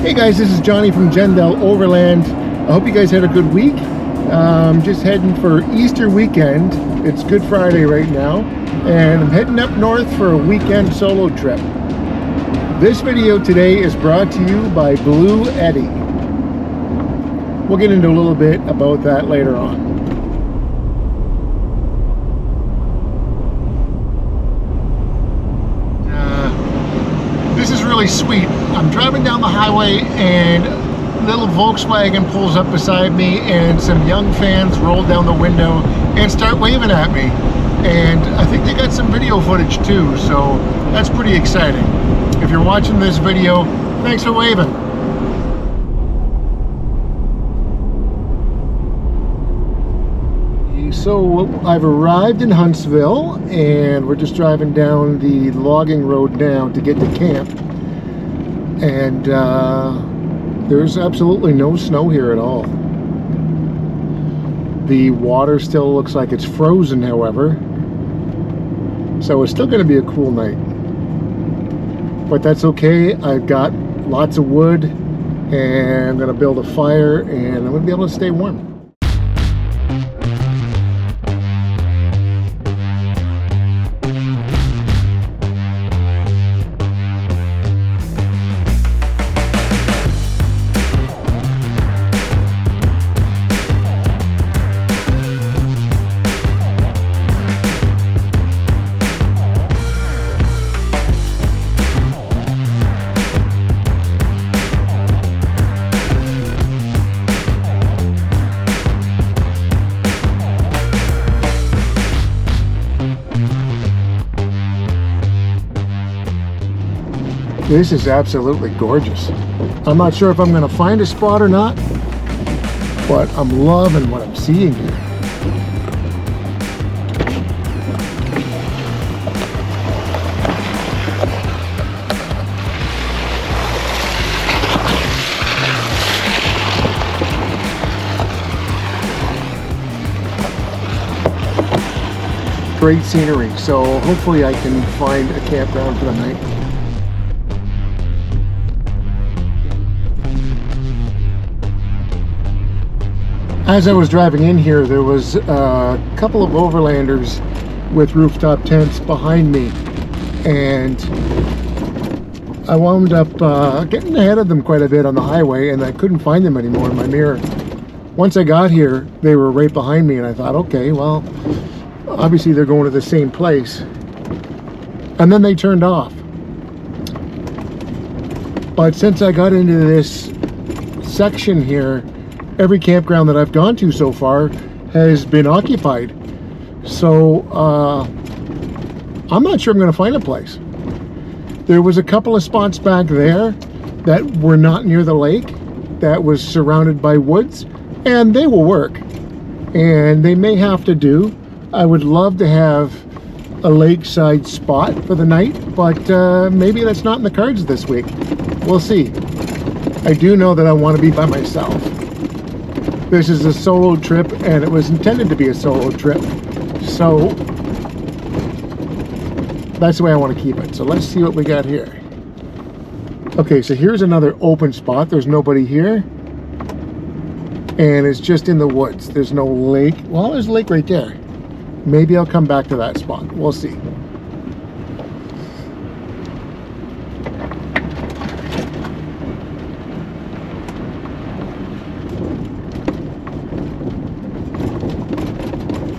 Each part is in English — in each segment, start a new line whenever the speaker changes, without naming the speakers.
Hey guys, this is Johnny from Jendell Overland. I hope you guys had a good week. Just heading for Easter weekend. It's Good Friday right now, and I'm heading up north for a weekend solo trip. This video today is brought to you by Bluetti. We'll get into a little bit about that later on. This is really sweet. I'm driving down the highway and little Volkswagen pulls up beside me and some young fans roll down the window and start waving at me. And I think they got some video footage too, so that's pretty exciting. If you're watching this video, thanks for waving. So I've arrived in Huntsville and we're just driving down the logging road now to get to camp. And there's absolutely no snow here at all. The water still looks like it's frozen, however. So it's still going to be a cool night. But that's okay. I've got lots of wood and I'm going to build a fire and I'm going to be able to stay warm. This is absolutely gorgeous. I'm not sure if I'm going to find a spot or not, but I'm loving what I'm seeing here. Great scenery, so hopefully I can find a campground for the night. As I was driving in here, there was a couple of overlanders with rooftop tents behind me, and I wound up getting ahead of them quite a bit on the highway, and I couldn't find them anymore in my mirror. Once I got here, they were right behind me, and I thought, okay, well, obviously they're going to the same place. And then they turned off. But since I got into this section here, every campground that I've gone to so far has been occupied. So I'm not sure I'm going to find a place. There was a couple of spots back there that were not near the lake, that was surrounded by woods, and they will work. And they may have to do. I would love to have a lakeside spot for the night, but maybe that's not in the cards this week. We'll see. I do know that I want to be by myself. This is a solo trip, and it was intended to be a solo trip, so that's the way I want to keep it. So let's see what we got here. Okay, so here's another open spot. There's nobody here, and it's just in the woods. There's no lake. Well, there's a lake right there. Maybe I'll come back to that spot. We'll see.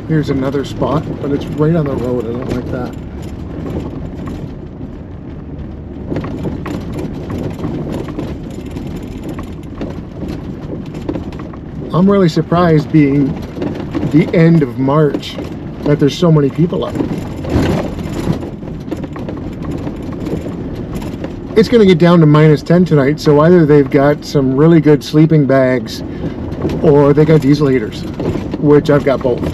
Here's another spot, but it's right on the road. I don't like that. I'm really surprised, being the end of March, that there's so many people out. It's going to get down to -10 tonight, so either they've got some really good sleeping bags or they got diesel heaters, which I've got both.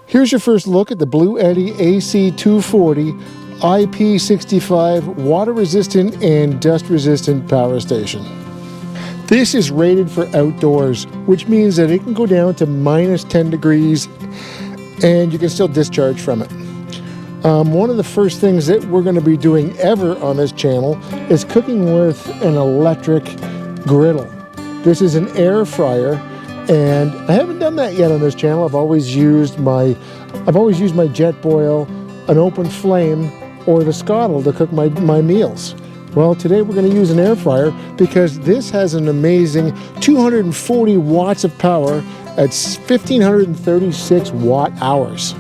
Here's your first look at the Bluetti AC240 IP65 water-resistant and dust-resistant power station. This is rated for outdoors, which means that it can go down to -10 degrees and you can still discharge from it. One of the first things that we're going to be doing ever on this channel is cooking with an electric griddle. This is an air fryer, and I haven't done that yet on this channel. I've always used my jet boil, an open flame, or the scuttle to cook my meals. Well, today we're going to use an air fryer because this has an amazing 240 watts of power at 1,536 watt hours.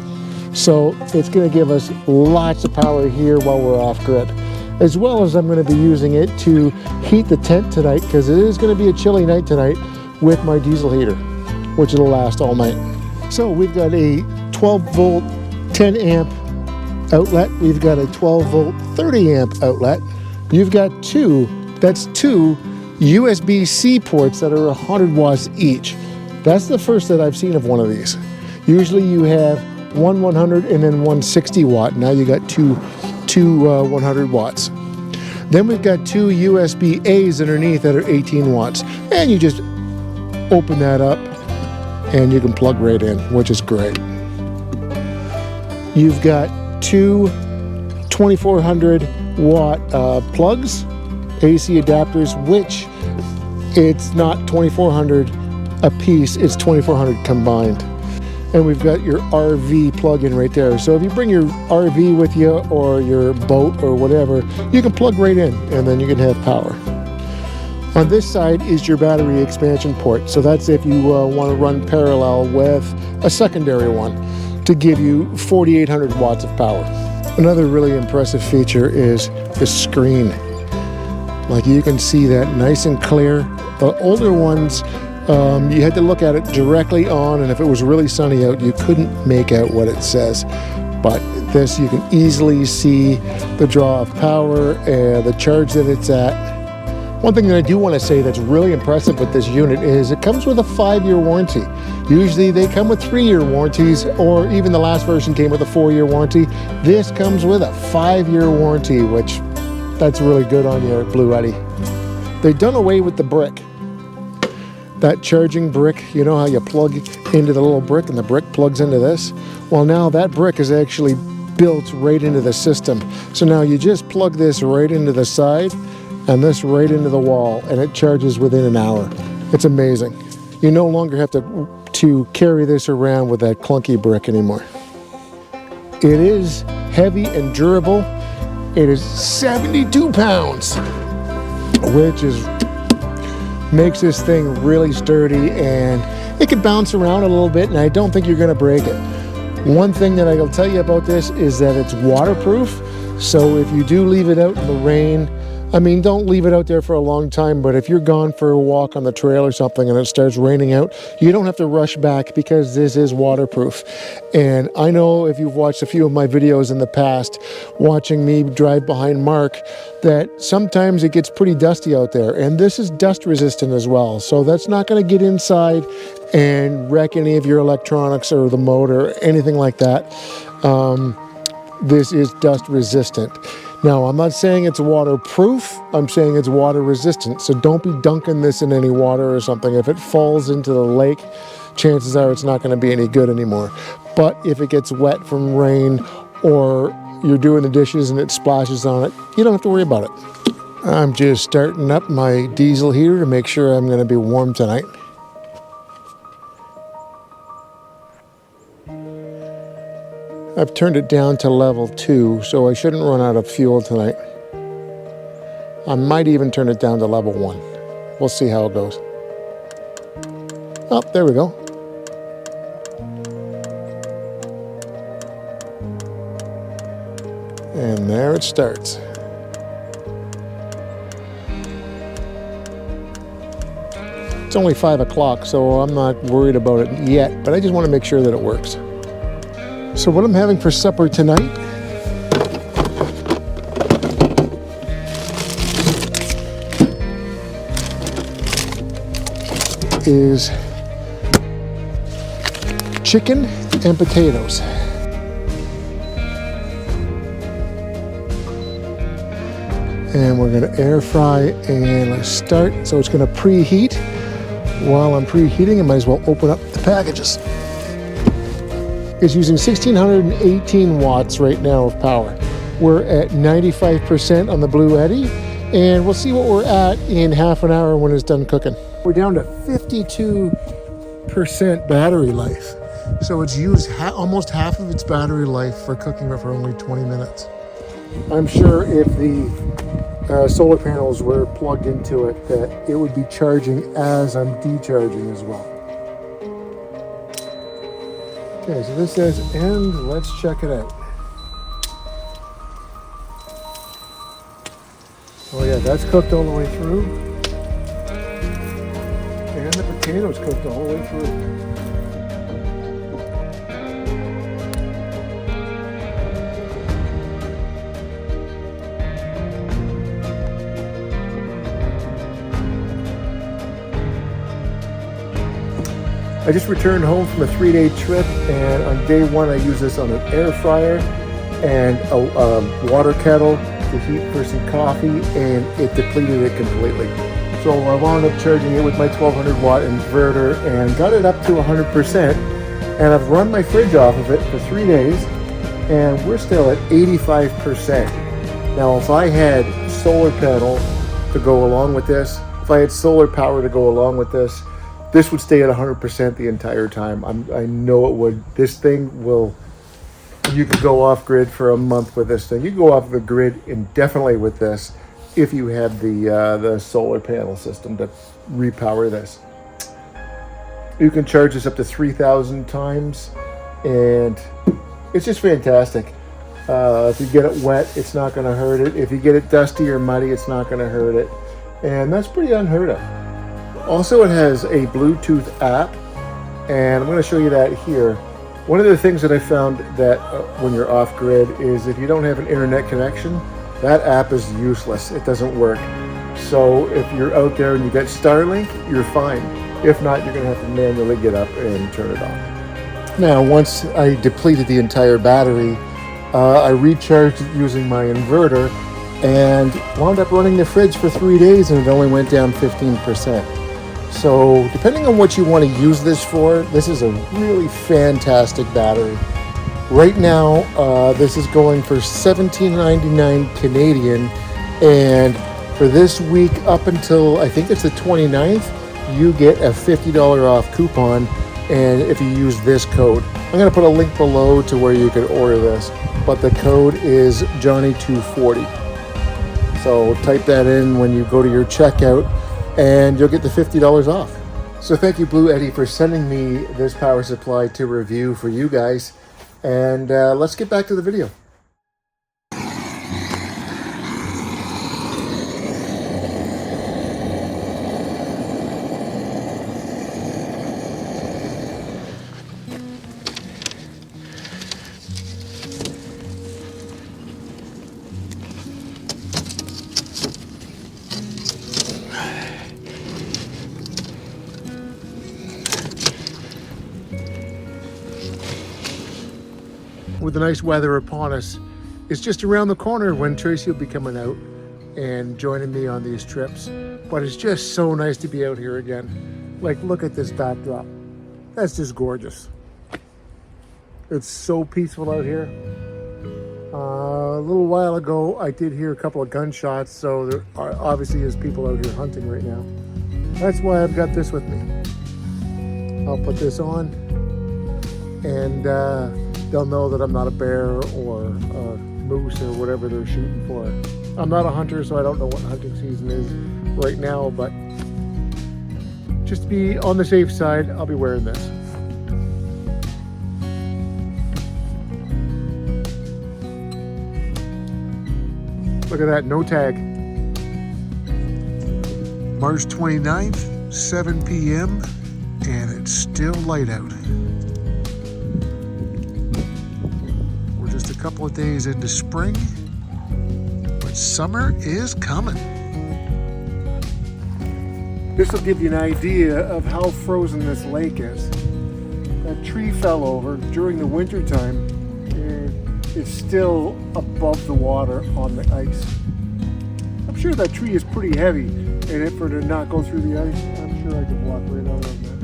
So it's going to give us lots of power here while we're off grid. As well as I'm going to be using it to heat the tent tonight because it is going to be a chilly night tonight with my diesel heater, which will last all night. So we've got a 12 volt 10 amp outlet. We've got a 12 volt 30 amp outlet. You've got two USB-C ports that are 100 watts each. That's the first that I've seen of one of these. Usually you have one 100 and then one 60 watt. Now you got two 100 watts. Then we've got two USB-A's underneath that are 18 watts. And you just open that up and you can plug right in, which is great. You've got two 2400 watt plugs, AC adapters, which it's not 2400 a piece, it's 2400 combined. And we've got your RV plug-in right there. So if you bring your RV with you or your boat or whatever, you can plug right in and then you can have power. On this side is your battery expansion port. So that's if you want to run parallel with a secondary one to give you 4,800 watts of power. Another really impressive feature is the screen. Like you can see that nice and clear. The older ones, you had to look at it directly on, and if it was really sunny out, you couldn't make out what it says. But this, you can easily see the draw of power and the charge that it's at. One thing that I do want to say that's really impressive with this unit is it comes with a 5-year warranty. Usually they come with 3-year warranties, or even the last version came with a 4-year warranty. This comes with a 5-year warranty, which that's really good on you at Bluetti. They've done away with the brick. That charging brick, you know how you plug into the little brick and the brick plugs into this? Well, now that brick is actually built right into the system. So now you just plug this right into the side and this right into the wall, and it charges within an hour. It's amazing. You no longer have to carry this around with that clunky brick anymore. It is heavy and durable. It is 72 pounds, which makes this thing really sturdy, and it can bounce around a little bit, and I don't think you're going to break it. One thing that I will tell you about this is that it's waterproof, so if you do leave it out in the rain, I mean, don't leave it out there for a long time, but if you're gone for a walk on the trail or something and it starts raining out, you don't have to rush back because this is waterproof. And I know if you've watched a few of my videos in the past, watching me drive behind Mark, that sometimes it gets pretty dusty out there, and this is dust resistant as well. So that's not going to get inside and wreck any of your electronics or the motor or anything like that. This is dust resistant. Now, I'm not saying it's waterproof, I'm saying it's water resistant. So don't be dunking this in any water or something. If it falls into the lake, chances are it's not going to be any good anymore. But if it gets wet from rain or you're doing the dishes and it splashes on it, you don't have to worry about it. I'm just starting up my diesel heater to make sure I'm going to be warm tonight. I've turned it down to level 2, so I shouldn't run out of fuel tonight. I might even turn it down to level 1. We'll see how it goes. Oh, there we go. And there it starts. It's only 5 o'clock, so I'm not worried about it yet, but I just want to make sure that it works. So what I'm having for supper tonight is chicken and potatoes. And we're gonna air fry, and let's start. So it's gonna preheat. While I'm preheating, I might as well open up the packages. It's using 1618 watts right now of power. We're at 95% on the Bluetti, and we'll see what we're at in half an hour when it's done cooking. We're down to 52% battery life. So it's used almost half of its battery life for cooking for only 20 minutes. I'm sure if the solar panels were plugged into it, that it would be charging as I'm decharging as well. Okay, so this says end. Let's check it out. Oh yeah, that's cooked all the way through. And the potatoes cooked the whole way through. I just returned home from a 3-day trip, and on day one I used this on an air fryer and a water kettle to heat for some coffee, and it depleted it completely. So I wound up charging it with my 1200 watt inverter and got it up to 100%, and I've run my fridge off of it for 3 days, and we're still at 85%. Now if I had solar panel to go along with this, if I had solar power to go along with this, this would stay at 100% the entire time. I know it would. This thing will, you could go off grid for a month with this thing. You go off the grid indefinitely with this if you had the solar panel system to repower this. You can charge this up to 3,000 times, and it's just fantastic. If you get it wet, it's not going to hurt it. If you get it dusty or muddy, it's not going to hurt it. And that's pretty unheard of. Also, it has a Bluetooth app, and I'm going to show you that here. One of the things that I found that when you're off grid is if you don't have an internet connection, that app is useless. It doesn't work. So if you're out there and you get Starlink, you're fine. If not, you're going to have to manually get up and turn it on. Now, once I depleted the entire battery, I recharged it using my inverter and wound up running the fridge for 3 days, and it only went down 15%. So depending on what you want to use this for, this is a really fantastic battery. Right now, this is going for $17.99 Canadian, and for this week up until I think it's the 29th, you get a $50 off coupon, and if you use this code. I'm going to put a link below to where you can order this, but the code is Johnny240. So type that in when you go to your checkout, and you'll get the $50 off. So thank you, Bluetti, for sending me this power supply to review for you guys. And let's get back to the video. With the nice weather upon us, it's just around the corner when Tracy will be coming out and joining me on these trips. But it's just so nice to be out here again. Like, look at this backdrop. That's just gorgeous. It's so peaceful out here. A little while ago, I did hear a couple of gunshots, so there obviously is people out here hunting right now. That's why I've got this with me. I'll put this on, and they'll know that I'm not a bear or a moose or whatever they're shooting for. I'm not a hunter, so I don't know what hunting season is right now, but just to be on the safe side, I'll be wearing this. Look at that, no tag. March 29th, 7 p.m., and it's still light out. We're just a couple of days into spring, but summer is coming. This will give you an idea of how frozen this lake is. That tree fell over during the winter time and it's still above the water on the ice. I'm sure that tree is pretty heavy, and if for it to not go through the ice, I'm sure I could walk right out of that.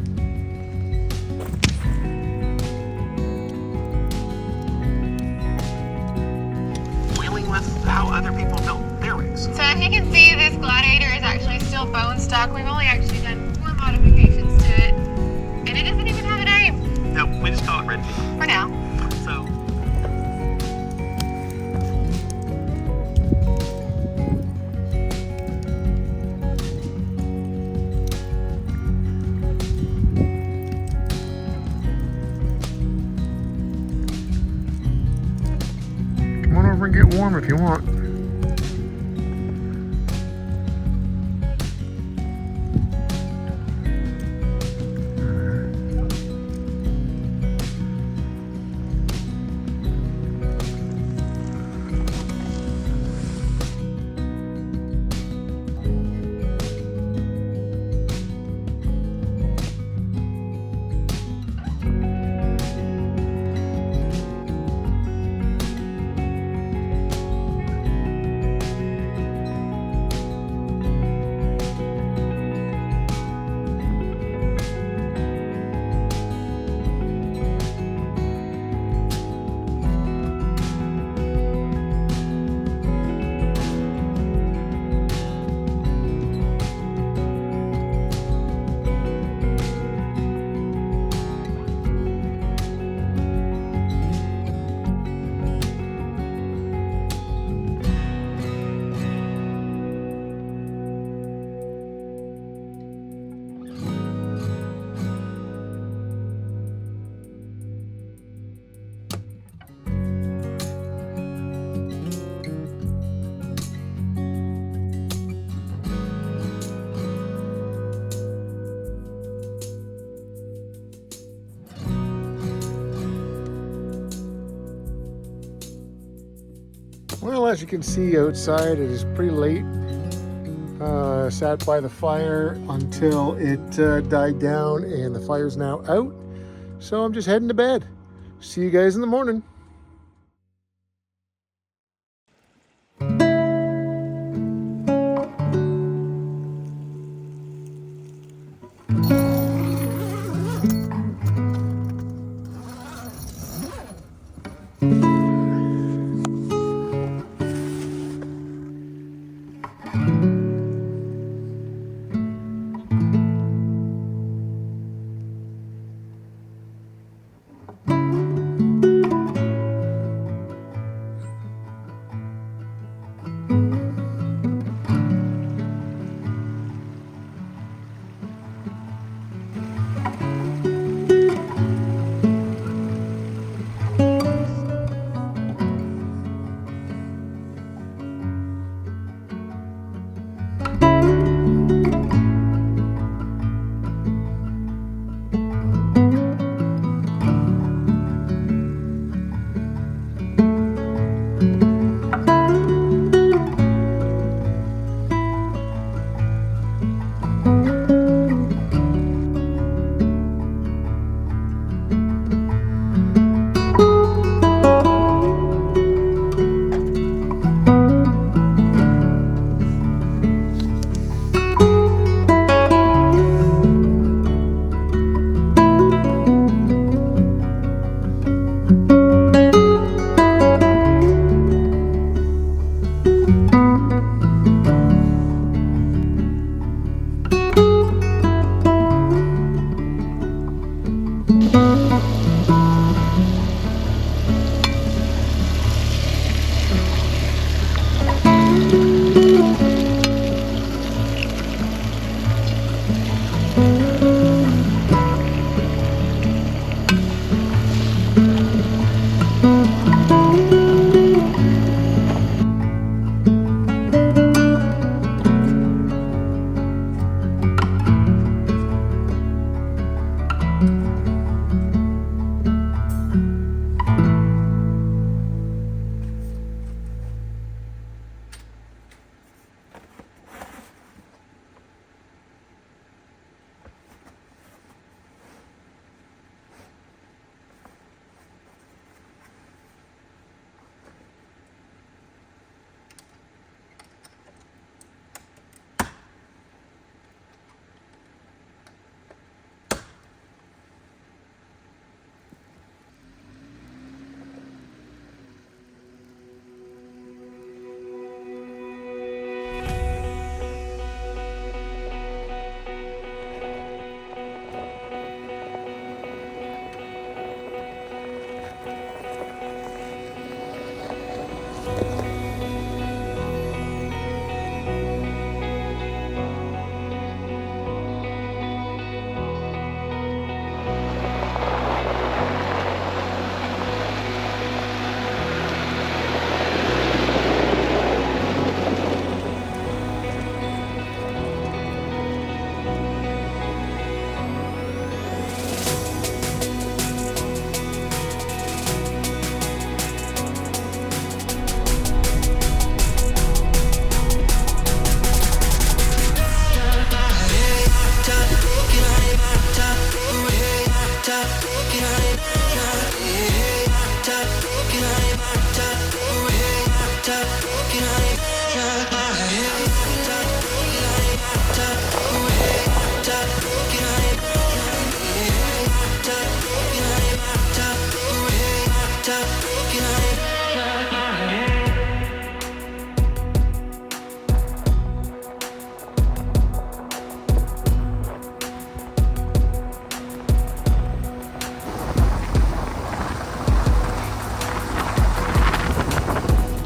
Dealing with how other people built their rigs.
So if you can see, this Gladiator is actually still bone stock. We've only actually done 4 modifications to it, and it doesn't even have a name.
No, we just call it Red Team.
For now.
So.
Come on over and get warm if you want. Well, as you can see outside, it is pretty late. Sat by the fire until it died down, and the fire's now out. So I'm just heading to bed. See you guys in the morning.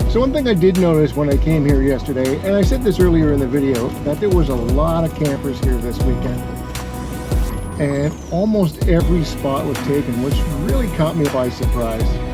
So one thing I did notice when I came here yesterday, and I said this earlier in the video, that there was a lot of campers here this weekend. And almost every spot was taken, which really caught me by surprise.